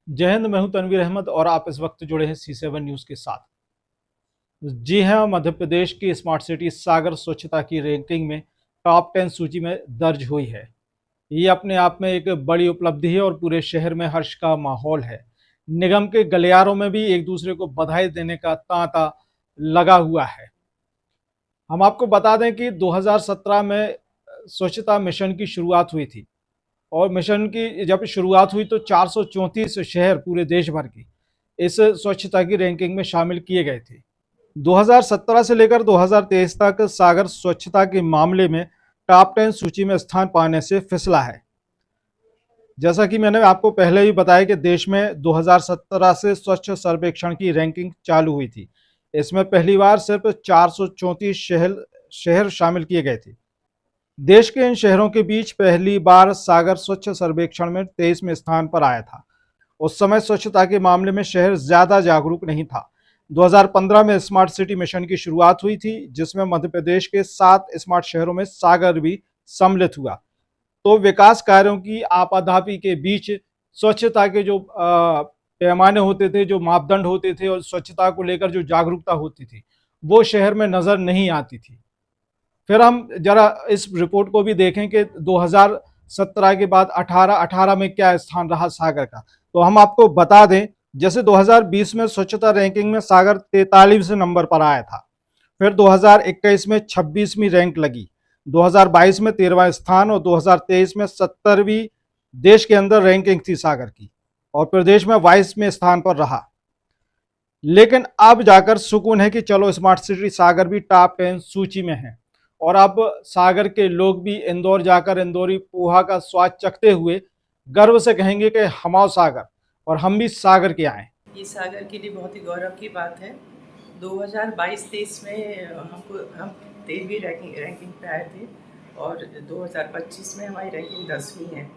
जय हिंद। मैं हूं तनवीर अहमद और आप इस वक्त जुड़े हैं C7 न्यूज के साथ। जी हां, मध्य प्रदेश की स्मार्ट सिटी सागर स्वच्छता की रैंकिंग में टॉप 10 सूची में दर्ज हुई है। ये अपने आप में एक बड़ी उपलब्धि है और पूरे शहर में हर्ष का माहौल है। निगम के गलियारों में भी एक दूसरे को बधाई देने का तांता लगा हुआ है। हम आपको बता दें कि 2017 में स्वच्छता मिशन की शुरुआत हुई थी और मिशन की जब शुरुआत हुई तो 434 शहर पूरे देश भर की इस स्वच्छता की रैंकिंग में शामिल किए गए थे। 2017 से लेकर 2023 तक सागर स्वच्छता के मामले में टॉप 10 सूची में स्थान पाने से फिसला है। जैसा कि मैंने आपको पहले भी बताया कि देश में 2017 से स्वच्छ सर्वेक्षण की रैंकिंग चालू हुई थी। इसमें पहली बार सिर्फ 434 शहर शामिल किए गए थे। देश के इन शहरों के बीच पहली बार सागर स्वच्छ सर्वेक्षण में 23वें स्थान पर आया था। उस समय स्वच्छता के मामले में शहर ज्यादा जागरूक नहीं था। 2015 में स्मार्ट सिटी मिशन की शुरुआत हुई थी, जिसमें मध्य प्रदेश के 7 स्मार्ट शहरों में सागर भी सम्मिलित हुआ। तो विकास कार्यों की आपाधापी के बीच स्वच्छता के जो पैमाने होते थे, जो मापदंड होते थे और स्वच्छता को लेकर जो जागरूकता होती थी, वो शहर में नजर नहीं आती थी। फिर हम जरा इस रिपोर्ट को भी देखें कि 2017 के बाद 18 में क्या स्थान रहा सागर का। तो हम आपको बता दें, जैसे 2020 में स्वच्छता रैंकिंग में सागर 43वें नंबर पर आया था। फिर 2021 में 26वीं रैंक लगी, 2022 में 13वां स्थान और 2023 में 70वीं देश के अंदर रैंकिंग थी सागर की और प्रदेश में 22वें स्थान पर रहा। लेकिन अब जाकर सुकून है कि चलो स्मार्ट सिटी सागर भी टॉप 10 सूची में है और अब सागर के लोग भी इंदौर जाकर इंदौरी पोहा का स्वाद चखते हुए गर्व से कहेंगे कि हमाओ सागर और हम भी सागर के आए। ये सागर के लिए बहुत ही गौरव की बात है। 2022-23 में हम 13वीं रैंकिंग पे आए थे और 2025 में हमारी रैंकिंग 10वीं है।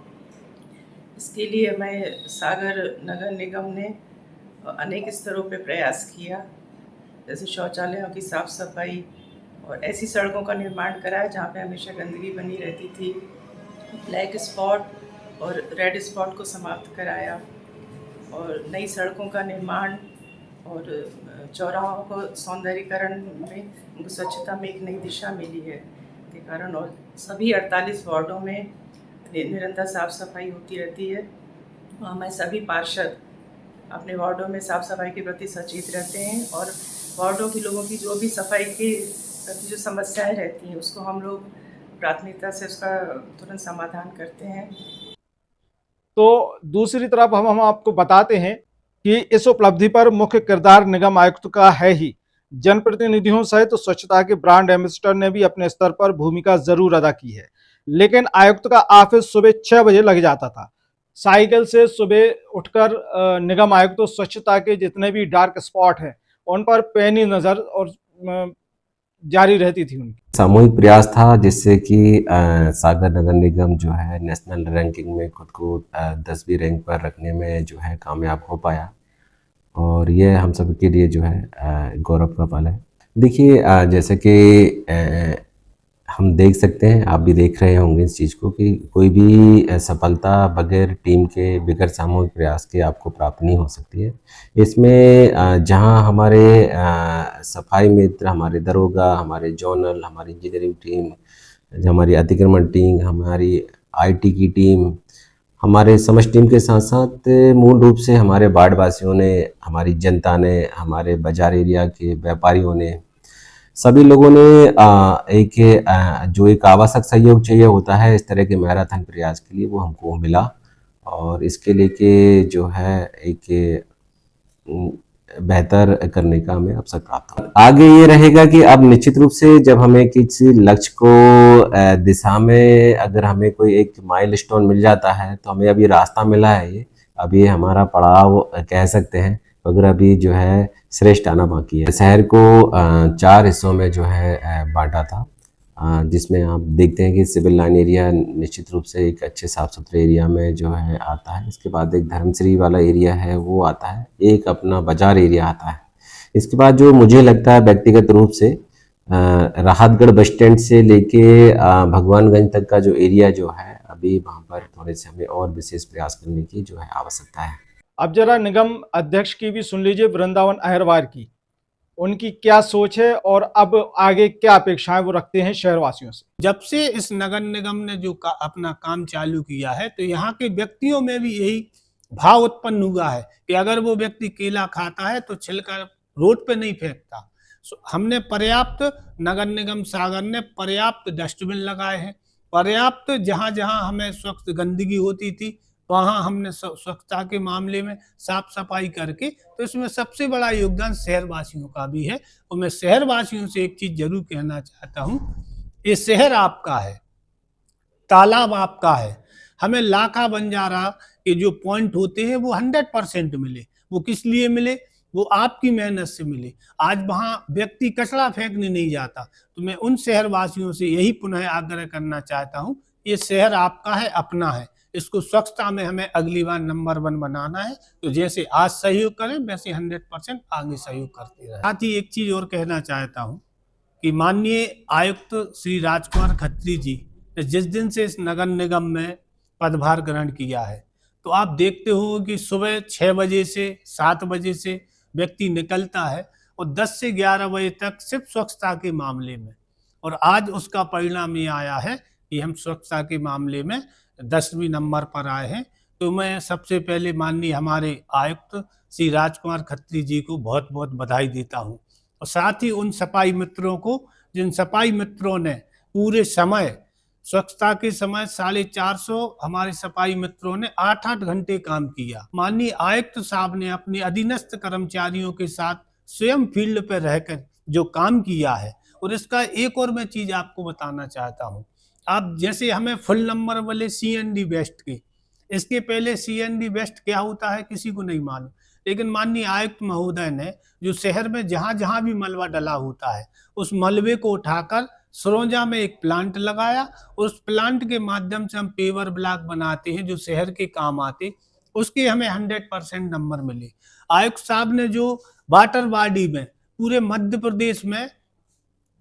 इसके लिए मैं सागर नगर निगम ने अनेक स्तरों पे प्रयास किया, जैसे शौचालयों की साफ़ सफाई और ऐसी सड़कों का निर्माण कराया जहाँ पे हमेशा गंदगी बनी रहती थी। ब्लैक स्पॉट और रेड स्पॉट को समाप्त कराया और नई सड़कों का निर्माण और चौराहों को सौंदर्यीकरण में, उनको स्वच्छता में एक नई दिशा मिली है के कारण। और सभी 48 वार्डों में निरंतर साफ सफाई होती रहती है। हमें सभी पार्षद अपने वार्डों में साफ सफाई के प्रति सचेत रहते हैं और वार्डों के लोगों की जो भी सफाई के प्रति जो समस्याएं रहती हैं उसको हम लोग प्राथमिकता से उसका तुरंत समाधान करते हैं। तो दूसरी तरफ हम आपको बताते हैं कि इस उपलब्धि पर मुख्य किरदार निगम आयुक्त का है ही। जनप्रतिनिधियों सहित तो स्वच्छता के ब्रांड एम्बेसडर ने भी अपने स्तर पर भूमिका जरूर अदा की है। लेकिन आयुक्त का ऑफिस सुबह 6 बजे लग जाता था। साइकिल से सुबह उठकर निगम आयुक्त तो स्वच्छता के जितने भी डार्क स्पॉट हैं उन पर पैनी नजर और जारी रहती थी उनकी। सामूहिक प्रयास था जिससे कि सागर नगर निगम जो है नेशनल रैंकिंग में खुद को 10वीं रैंक पर रखने में जो है कामयाब हो पाया और ये हम सब के लिए जो है गौरव का पल है। देखिए जैसे कि हम देख सकते हैं, आप भी देख रहे होंगे इस चीज़ को कि कोई भी सफलता बगैर टीम के, बगैर सामूहिक प्रयास के आपको प्राप्त नहीं हो सकती है। इसमें जहां हमारे सफाई मित्र, हमारे दरोगा, हमारे जोनल, हमारी इंजीनियरिंग टीम, हमारी अतिक्रमण टीम, हमारी आईटी की टीम, हमारे समझ टीम के साथ साथ मूल रूप से हमारे वार्ड वासियों ने, हमारी जनता ने, हमारे बाजार एरिया के व्यापारियों ने, सभी लोगों ने जो एक आवश्यक सहयोग चाहिए होता है इस तरह के मैराथन प्रयास के लिए, वो हमको मिला और इसके लिए कि जो है एक बेहतर करने का हमें अवसर प्राप्त हो। आगे ये रहेगा कि अब निश्चित रूप से जब हमें किसी लक्ष्य को दिशा में अगर हमें कोई एक माइलस्टोन मिल जाता है तो हमें अभी रास्ता मिला है, ये अभी हमारा पड़ाव कह सकते हैं, अगर अभी जो है श्रेष्ठ आना बाकी है। शहर को 4 हिस्सों में जो है बांटा था, जिसमें आप देखते हैं कि सिविल लाइन एरिया निश्चित रूप से एक अच्छे साफ़ सुथरे एरिया में जो है आता है। इसके बाद एक धर्मश्री वाला एरिया है वो आता है, एक अपना बाजार एरिया आता है। इसके बाद जो मुझे लगता है व्यक्तिगत रूप से राहतगढ़ बस स्टैंड से लेके भगवानगंज तक का जो एरिया जो है, अभी वहाँ पर थोड़े से हमें और विशेष प्रयास करने की जो है आवश्यकता है। अब जरा निगम अध्यक्ष की भी सुन लीजिए, वृंदावन अहिरवार की, उनकी क्या सोच है और अब आगे क्या अपेक्षाएं वो रखते हैं शहरवासियों से। जब से इस नगर निगम ने जो अपना काम चालू किया है तो यहाँ के व्यक्तियों में भी यही भाव उत्पन्न हुआ है कि अगर वो व्यक्ति केला खाता है तो छिलका रोड पे नहीं फेंकता। हमने पर्याप्त, नगर निगम सागर ने पर्याप्त डस्टबिन लगाए हैं, पर्याप्त जहाँ जहाँ हमें स्वच्छ गंदगी होती थी वहाँ हमने स्वच्छता के मामले में साफ सफाई करके, तो इसमें सबसे बड़ा योगदान शहरवासियों का भी है। और मैं शहरवासियों से एक चीज जरूर कहना चाहता हूँ, ये शहर आपका है, तालाब आपका है। हमें लाखा बंजारा के जो पॉइंट होते हैं वो 100% मिले। वो किस लिए मिले? वो आपकी मेहनत से मिले। आज वहाँ व्यक्ति कचरा फेंकने नहीं जाता। तो मैं उन शहरवासियों से यही पुनः आग्रह करना चाहता हूँ, ये शहर आपका है, अपना है, इसको स्वच्छता में हमें अगली बार नंबर 1 बनाना है। तो जैसे आज सहयोग करें वैसे 100% आगे सहयोग करते रहे। साथ ही एक चीज और कहना चाहता हूँ कि माननीय आयुक्त श्री राजकुमार खत्री जी ने जिस दिन से इस नगर निगम में पदभार ग्रहण किया है, तो आप देखते हो कि सुबह 6 बजे से 7 बजे से व्यक्ति निकलता है और 10 से 11 बजे तक सिर्फ स्वच्छता के मामले में, और आज उसका परिणाम ये आया है कि हम स्वच्छता के मामले में 10वें नंबर पर आए हैं। तो मैं सबसे पहले माननीय हमारे आयुक्त श्री राजकुमार खत्री जी को बहुत बहुत बधाई देता हूं, और साथ ही उन सफाई मित्रों को, जिन सफाई मित्रों ने पूरे समय स्वच्छता के समय 450 हमारे सफाई मित्रों ने 8-8 घंटे काम किया। माननीय आयुक्त साहब ने अपने अधीनस्थ कर्मचारियों के साथ स्वयं फील्ड पर रहकर जो काम किया है। और इसका एक और मैं चीज आपको बताना चाहता हूँ, आप जैसे हमें फुल नंबर वाले CND वेस्ट के, इसके पहले CND वेस्ट क्या होता है किसी को नहीं मालूम, लेकिन माननीय आयुक्त महोदय ने जो शहर में जहां जहां भी मलबा डला होता है उस मलबे को उठाकर सरोजा में एक प्लांट लगाया। उस प्लांट के माध्यम से हम पेवर ब्लॉक बनाते हैं जो शहर के काम आते, उसके हमें 100% नंबर मिले। आयुक्त साहब ने जो वाटर बॉडी में पूरे मध्य प्रदेश में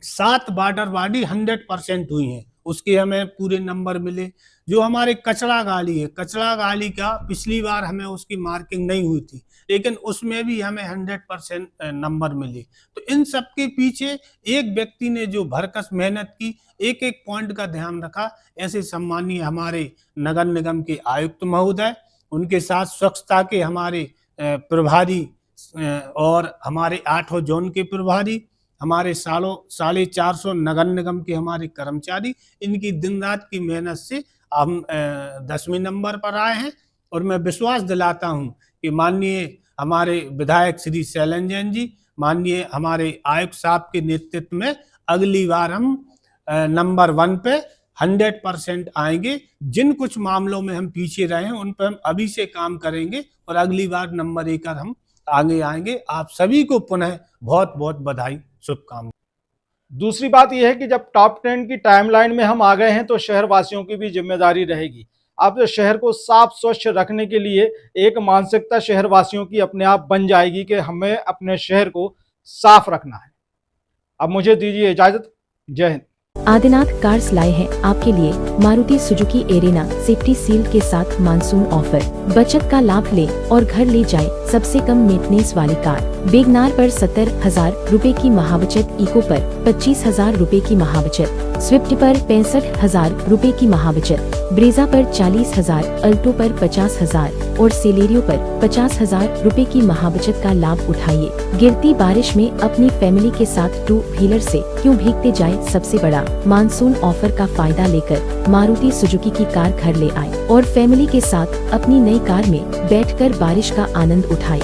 7 वाटर बॉडी 100% हुई हैं, उसके हमें पूरे नंबर मिले। जो हमारे कचरा गाड़ी है, कचरा गाड़ी का पिछली बार हमें उसकी मार्किंग नहीं हुई थी, लेकिन उसमें भी हमें 100% नंबर मिले। तो इन सब के पीछे एक व्यक्ति ने जो भरकस मेहनत की, एक एक पॉइंट का ध्यान रखा। ऐसे सम्मानीय हमारे नगर निगम के आयुक्त महोदय, उनके साथ स्वच्छता के हमारे प्रभारी और हमारे 8 जोन के प्रभारी, हमारे 450 नगर निगम के हमारे कर्मचारी, इनकी दिन रात की मेहनत से हम 10वें नंबर पर आए हैं। और मैं विश्वास दिलाता हूं कि माननीय हमारे विधायक श्री शैलेंद्र जैन जी, माननीय हमारे आयुक्त साहब के नेतृत्व में अगली बार हम नंबर 1 पे 100% आएंगे। जिन कुछ मामलों में हम पीछे रहे हैं उन पर हम अभी से काम करेंगे और अगली बार नंबर 1 हम आगे आएंगे। आप सभी को पुनः बहुत बहुत बधाई, शुभकामनाएं। दूसरी बात यह है कि जब टॉप 10 की टाइमलाइन में हम आ गए हैं तो शहरवासियों की भी जिम्मेदारी रहेगी। अब शहर को साफ स्वच्छ रखने के लिए एक मानसिकता शहरवासियों की अपने आप बन जाएगी कि हमें अपने शहर को साफ रखना है। अब मुझे दीजिए इजाजत, जय हिंद। आदिनाथ कार्स लाए हैं आपके लिए Maruti Suzuki arena safety seal के साथ मानसून ऑफर। बचत का लाभ ले और घर ले जाए सबसे कम मेंटेनेंस वाली कार। वेगनार पर 70,000 रुपए की महाबचत, इको पर 25,000 रुपए की महाबचत, स्विफ्ट पर 65,000 रुपए की महाबचत, ब्रेजा पर 40,000, अल्टो पर 50,000 और सेलेरियो पर 50,000 रुपए की महाबचत का लाभ उठाइए। गिरती बारिश में अपनी फैमिली के साथ 2 व्हीलर से क्यों भीगते जाए, सबसे बड़ा मानसून ऑफर का फायदा लेकर मारुति सुजुकी की कार घर ले आए और फैमिली के साथ अपनी नई कार में बैठकर बारिश का आनंद उठाए।